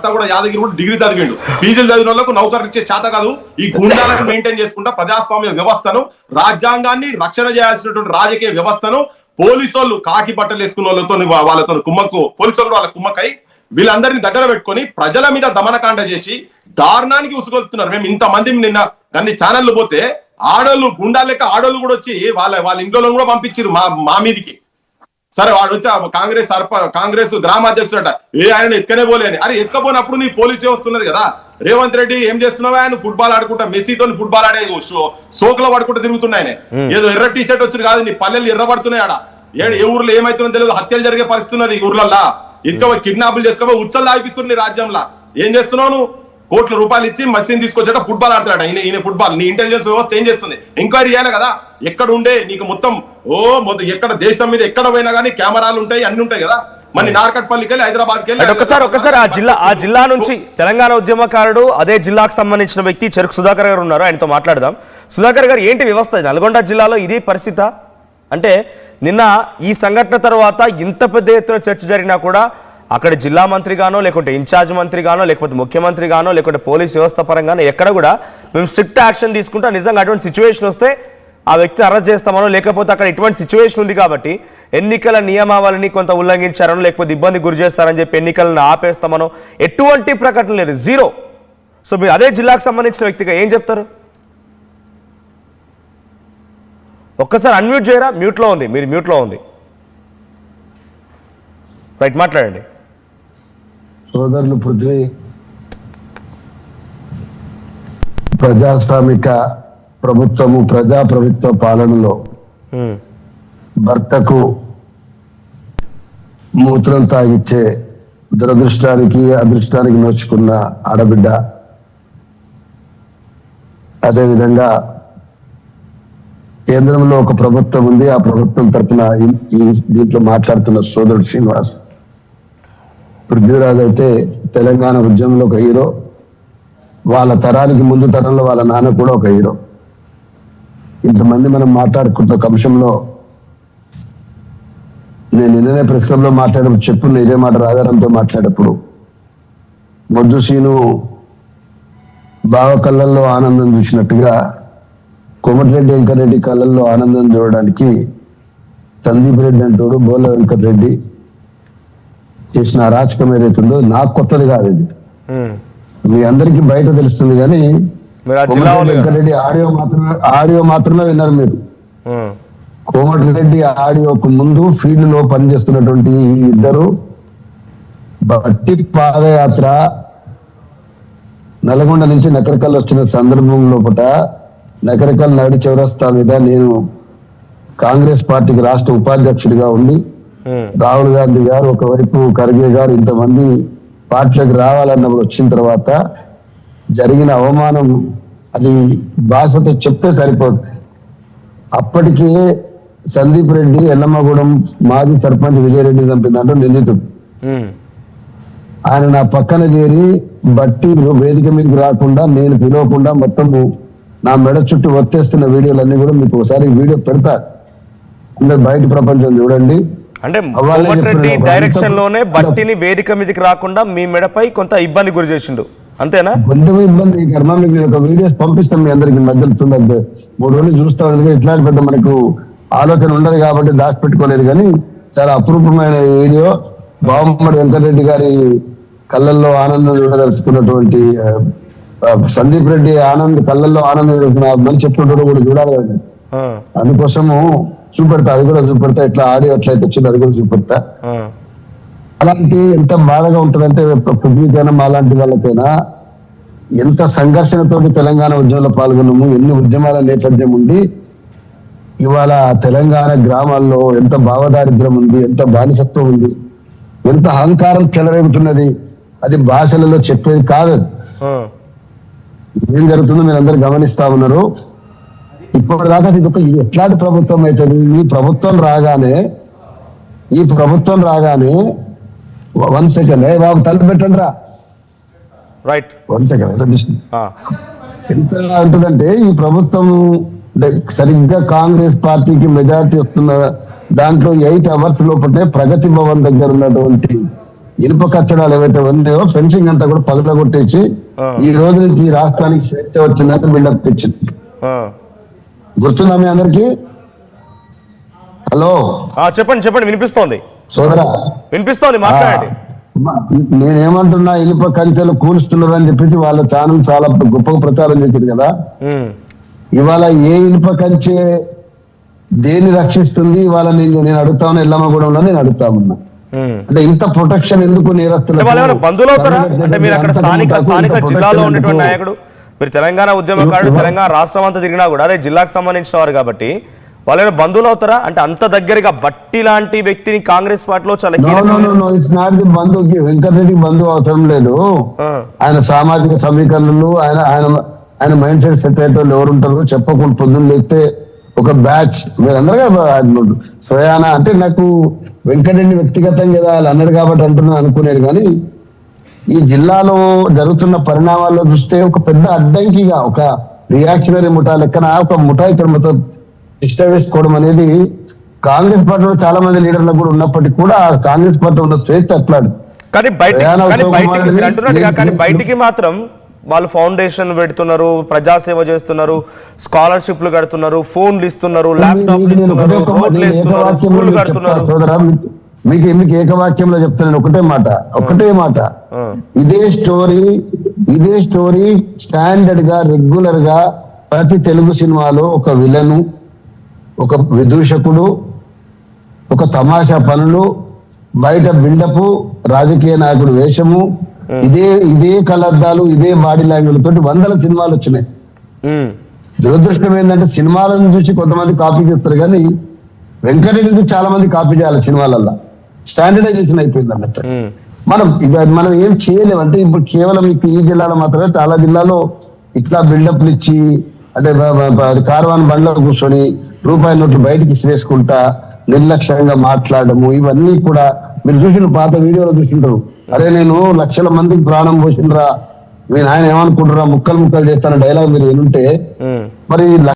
భర్త కూడా యాదగిరి కూడా డిగ్రీ చదివిండు. పీజీలు చదివిన వాళ్ళకు నౌకర్లు ఇచ్చే చేత కాదు. ఈ గుండాలను మెయింటైన్ చేసుకుంటా ప్రజాస్వామ్య వ్యవస్థను, రాజ్యాంగాన్ని రక్షణ చేయాల్సినటువంటి రాజకీయ వ్యవస్థను పోలీసు వాళ్ళు కాకి బట్టలు వేసుకున్న వాళ్ళతో కుమ్మక్కు, పోలీసు వాళ్ళు వాళ్ళ కుమ్మకై వీళ్ళందరినీ దగ్గర పెట్టుకొని ప్రజల మీద దమనకాండ చేసి దారుణానికి ఉసుగొలుతున్నారు. మేము ఇంతమంది నిన్న అన్ని ఛానళ్లు పోతే ఆడోళ్ళు గుండాల లెక్క ఆడోళ్ళు కూడా వచ్చి వాళ్ళ ఇంట్లో కూడా పంపించారు మా మీదికి. సరే వాడు వచ్చి కాంగ్రెస్ గ్రామాధ్యక్షుడట, ఆయన ఎక్కనే పోలే అని. అరే ఎక్కపోయినప్పుడు నీ పోలీస్ వ్యవస్థ ఉన్నది కదా. రేవంత్ రెడ్డి ఏం చేస్తున్నావా, ఆయన ఫుట్బాల్ ఆడుకుంటా మెస్సీతో ఫుట్బాల్ ఆడే సోకులో పడుకుంటూ తిరుగుతున్నాయనే. ఏదో ఎర్ర టీ షర్ట్ వచ్చింది కాదు, నీ పల్లెలు ఎర్రబడుతున్నాయి. ఆడ ఏ ఊర్లో ఏమైతుందో తెలియదు, హత్యలు జరిగే పరిస్థితి ఉన్నది ఊర్లల్లా. ఇంకా కిడ్నాపులు చేసుకోబోయి ఉచ్చలు దాగిపిస్తుంది రాజ్యంలో. ఏం చేస్తున్నావు నువ్వు? కోట్ల రూపాయలు ఇచ్చి మసీన్ తీసుకొచ్చేట ఫుట్బాల్ ఆడతాడ ఈయన ఫుట్బాల్. నీ ఇంటెలిజెన్స్ వ్యవస్థ ఏం చేస్తుంది? ఎంక్వైరీ చేయాలి కదా. ఎక్కడ ఉండే నీకు మొత్తం ఎక్కడ దేశం మీద ఎక్కడ పోయినా కానీ కెమెరాలు ఉంటాయి, అన్ని ఉంటాయి కదా. మరి నార్కట్పల్లికి వెళ్ళి హైదరాబాద్కి వెళ్ళి ఒకసారి ఆ జిల్లా నుంచి తెలంగాణ ఉద్యమకారుడు, అదే జిల్లాకు సంబంధించిన వ్యక్తి చెరుకు సుధాకర్ గారు ఉన్నారు, ఆయనతో మాట్లాడదాం. సుధాకర్ గారు, ఏంటి వ్యవస్థ నల్గొండ జిల్లాలో ఇది పరిస్థితి? అంటే నిన్న ఈ సంఘటన తర్వాత ఇంత పెద్ద ఎత్తున చర్చ జరిగినా కూడా అక్కడ జిల్లా మంత్రిగానో, లేకుంటే ఇన్ఛార్జ్ మంత్రిగానో, లేకపోతే ముఖ్యమంత్రిగానో, లేకుంటే పోలీస్ వ్యవస్థ పరంగానో ఎక్కడ కూడా మేము స్ట్రిక్ట్ యాక్షన్ తీసుకుంటా, నిజంగా అటువంటి సిచ్యువేషన్ వస్తే ఆ వ్యక్తిని అరెస్ట్ చేస్తామనో, లేకపోతే అక్కడ ఇటువంటి సిచ్యువేషన్ ఉంది కాబట్టి ఎన్నికల నియమావళిని కొంత ఉల్లంఘించారనో, లేకపోతే ఇబ్బంది గురి చేస్తారని చెప్పి ఎన్నికలను ఆపేస్తామనో ఎటువంటి ప్రకటన లేదు, జీరో. సో మీరు అదే జిల్లాకు సంబంధించిన వ్యక్తిగా ఏం చెప్తారు? ఒక్కసారి అన్మ్యూట్ చేయరా, మ్యూట్లో ఉంది, మీరు మ్యూట్లో ఉంది, రైట్, మాట్లాడండి. సోదరులు, పృథ్వీ ప్రజాస్వామిక ప్రభుత్వము, ప్రజాప్రభుత్వ పాలనలో భర్తకు మూత్రం తాగిచ్చే దురదృష్టానికి అదృష్టానికి నోచుకున్న ఆడబిడ్డ, అదేవిధంగా కేంద్రంలో ఒక ప్రభుత్వం ఉంది, ఆ ప్రభుత్వం తరఫున దీంట్లో మాట్లాడుతున్న సోదరుడు శ్రీనివాస్, పృథ్వీరాజ్ అయితే తెలంగాణ ఉద్యమంలో ఒక హీరో, వాళ్ళ తరానికి ముందు తరంలో వాళ్ళ నాన్న కూడా ఒక హీరో. ఇంతమంది మనం మాట్లాడుకుంటున్న ఒక అంశంలో నేను నిన్ననే ప్రెస్ క్లబ్ లో మాట్లాడేప్పుడు చెప్పున్న ఇదే మాట రాజారాంతో మాట్లాడేప్పుడు, మొద్దు సీను బావ కళ్ళల్లో ఆనందం చూసినట్టుగా కోమటిరెడ్డి వెంకటరెడ్డి కళ్ళల్లో ఆనందం చూడడానికి సందీప్ రెడ్డి అంటోడు బోల వెంకటరెడ్డి చేసిన అరాచకం ఏదైతుందో నాకు కొత్తది కాదు. ఇది మీ అందరికి బయట తెలుస్తుంది, కానీ వెంకటరెడ్డి ఆడియో మాత్రమే విన్నారు మీరు. కోమటిరెడ్డి ఆడియోకు ముందు ఫీల్డ్ లో పనిచేస్తున్నటువంటి ఈ ఇద్దరు బట్టి పాదయాత్ర నల్గొండ నుంచి నకరకల్ వచ్చిన సందర్భం లోపల నకరకల్ నడి చౌరస్తా మీద నేను కాంగ్రెస్ పార్టీకి రాష్ట్ర ఉపాధ్యక్షుడిగా ఉండి, రాహుల్ గాంధీ గారు ఒకవైపు, ఖర్గే గారు ఇంతమంది పార్టీలకు రావాలన్నప్పుడు వచ్చిన తర్వాత జరిగిన అవమానం అది భాషతో చెప్తే సరిపోదు. అప్పటికే సందీప్ రెడ్డి ఎల్లమ్మగూడెం మాజీ సర్పంచ్ విజయరెడ్డి చంపిందంటూ నిందితుడు. ఆయన నా పక్కన చేరి బట్టి వేదిక మీదకి రాకుండా, నేను పిలవకుండా మొత్తం నా మెడ చుట్టూ ఒత్తేస్తున్న వీడియోలన్నీ కూడా మీకు ఒకసారి వీడియో పెడతా, అందరు బయట ప్రపంచం చూడండి. అంటే కోమటిరెడ్డి డైరెక్షన్ లోనే బట్టిని వేదిక మీదకి రాకుండా మీ మెడపై కొంత ఇబ్బంది గురి చేసిండు, అంతేనా? కొంచెం ఇబ్బంది కర్మ. మీకు ఒక వీడియోస్ పంపిస్తాం మీ అందరికి మధ్యలో, 3 రోజులు చూస్తాం. ఇట్లాంటి పెద్ద మనకు ఆలోచన ఉండదు కాబట్టి దాచిపెట్టుకోలేదు, కానీ చాలా అపురూపమైన వీడియో. బావమ్మడి వెంకటరెడ్డి గారి కళ్ళల్లో ఆనందం చూడదలుచుకున్నటువంటి సందీప్ రెడ్డి కళ్ళల్లో ఆనందం మంచి చెప్పుకుంటూ కూడా చూడాలి కదా. అందుకోసము చూపెడతా, అది కూడా చూపెడతా. ఇట్లా ఆడియో ఎట్లయితే వచ్చింది అది కూడా చూపెడతా. అలాంటి ఎంత బాధగా ఉంటుందంటే పృథ్వీకైనా అలాంటి వాళ్ళకైనా ఎంత సంఘర్షణతో తెలంగాణ ఉద్యమంలో పాల్గొన్నాము, ఎన్ని ఉద్యమాల నేపథ్యం ఉండి ఇవాళ తెలంగాణ గ్రామాల్లో ఎంత భావదారిద్ర్యం ఉంది, ఎంత బానిసత్వం ఉంది, ఎంత అహంకారం చెలరేగుతున్నది. అది భాషలలో చెప్పేది కాదు. ఏం జరుగుతుందో మీరు అందరు గమనిస్తా ఉన్నారు. ఇప్పటిదాకా ఇది ఎట్లాంటి ప్రభుత్వం అవుతుంది? ఈ ప్రభుత్వం రాగానే 1 సెకండ్ బాబు తలుపు పెట్టండి రా, రైట్, 1 సెకండ్. ఎంత ఉంటుందంటే ఈ ప్రభుత్వం సరిగ్గా కాంగ్రెస్ పార్టీకి మెజారిటీ వస్తున్న దాంట్లో 8 అవర్స్ లోపలనే ప్రగతి భవన్ దగ్గర ఉన్నటువంటి ఇనుప కట్టడాలు ఏవైతే ఉన్నాయో ఫెన్సింగ్ అంతా కూడా పగలగొట్టేసి ఈ రోజు నుంచి ఈ రాష్ట్రానికి స్వేచ్ఛ వచ్చిందని బిల్డప్ తెచ్చింది. గుర్తుందా మీ అందరికి? హలో చెప్పండి వినిపిస్తోంది సోదరా, వినిపిస్తోంది, మాట్లాడండి. నేనేమంటున్నా, ఇనుప కంచెలు కూలుస్తున్నారు అని చెప్పేసి వాళ్ళ ఛానల్ చాలా గొప్పగా ప్రచారం చేశారు కదా. ఇవాళ ఏ ఇనుప కంచె దేన్ని రక్షిస్తుంది? ఇవాళ నేను అడుగుతా ఉన్నా, ఎల్లమ్మగూడెంలో నేను అడుగుతా ఉన్నా. అంటే ఇంత ప్రొటెక్షన్ ఎందుకు నేరస్తులు? బంధువులు అవుతారా? అంటే మీరు అక్కడ స్థానిక జిల్లాలో ఉన్నటువంటి నాయకుడు, మీరు తెలంగాణ ఉద్యమకారుడు, తెలంగాణ రాష్ట్రం అంతా తిరిగినా కూడా అదే జిల్లాకు సంబంధించిన వారు కాబట్టి వాళ్ళ బంధువులు అవుతారా? అంటే అంత దగ్గరగా బట్టి లాంటి వ్యక్తిని కాంగ్రెస్ పార్టీలో చాలా బంధువుకి వెంకటరెడ్డి బంధువు అవసరం లేదు. ఆయన సామాజిక సమీకరణలు, ఆయన మైండ్ సెట్ సెట్ అయ్యే వాళ్ళు ఎవరు ఉంటారు చెప్పకుండా పొద్దున్న లేస్తే ఒక బ్యాచ్ మీరు అన్నారు కదా స్వయాన. అంటే నాకు వెంకటరెడ్డి వ్యక్తిగతంగా కదా వాళ్ళు అన్నారు కాబట్టి అంటున్నాను అనుకునేది, కానీ ఈ జిల్లాలో జరుగుతున్న పరిణామాల్లో చూస్తే ఒక పెద్ద అడ్డంకిగా ఒక రియాక్షనరీ ముఠా లెక్కన ఒక ముఠా ఇక్కడ మొత్తం ఇష్ట వేసుకోవడం అనేది కాంగ్రెస్ పార్టీలో చాలా మంది లీడర్లకు కూడా ఉన్నప్పటికీ కూడా కాంగ్రెస్ పార్టీ ఉన్న స్వేచ్ఛ అట్లాంటి. కానీ బయటికి మాత్రం వాళ్ళు ఫౌండేషన్ పెడుతున్నారు, ప్రజాసేవ చేస్తున్నారు, స్కాలర్షిప్లు కడుతున్నారు, ఫోన్లు ఇస్తున్నారు, ల్యాప్టాప్లు ఇస్తున్నారు, రోడ్లు ఇస్తున్నారు, స్కూళ్ళు కడుతున్నారు. మీకు ఏకవాక్యంలో చెప్తాను ఒకటే మాట. ఇదే స్టోరీ స్టాండర్డ్ గా రెగ్యులర్ గా ప్రతి తెలుగు సినిమాలో ఒక విలను, ఒక విదూషకుడు, ఒక తమాషా పనులు, బయట బిల్డప్, రాజకీయ నాయకుడు వేషము, ఇదే కలద్దాలు, ఇదే బాడీ లాంగ్వేజ్ తోటి వందల సినిమాలు వచ్చినాయి. దురదృష్టం ఏంటంటే సినిమాలను చూసి కొంతమంది కాపీ చేస్తారు, కానీ వెంకటరెడ్డి చాలా మంది కాపీ చేయాలి సినిమాలల్లో. స్టాండర్డైజేషన్ అయిపోయింది అన్నట్టు. మనం ఏం చేయలేము. అంటే ఇప్పుడు కేవలం ఈ జిల్లాలో మాత్రమే, చాలా జిల్లాలో ఇట్లా బిల్డప్లు ఇచ్చి, అంటే కార్వాన్ బండ్లో కూర్చొని రూపాయి నోట్లు బయటికి ఇసిరేసుకుంటా నిర్లక్ష్యంగా మాట్లాడము, ఇవన్నీ కూడా మీరు చూసిన పాత వీడియోలో చూసింటారు. అరే నేను లక్షల మందికి ప్రాణం పోసిండ్రా, నేను ఆయన ఏమనుకుంటున్నా ముక్కలు చేస్తాన డైలాగ్ మీరు వినుంటే మరి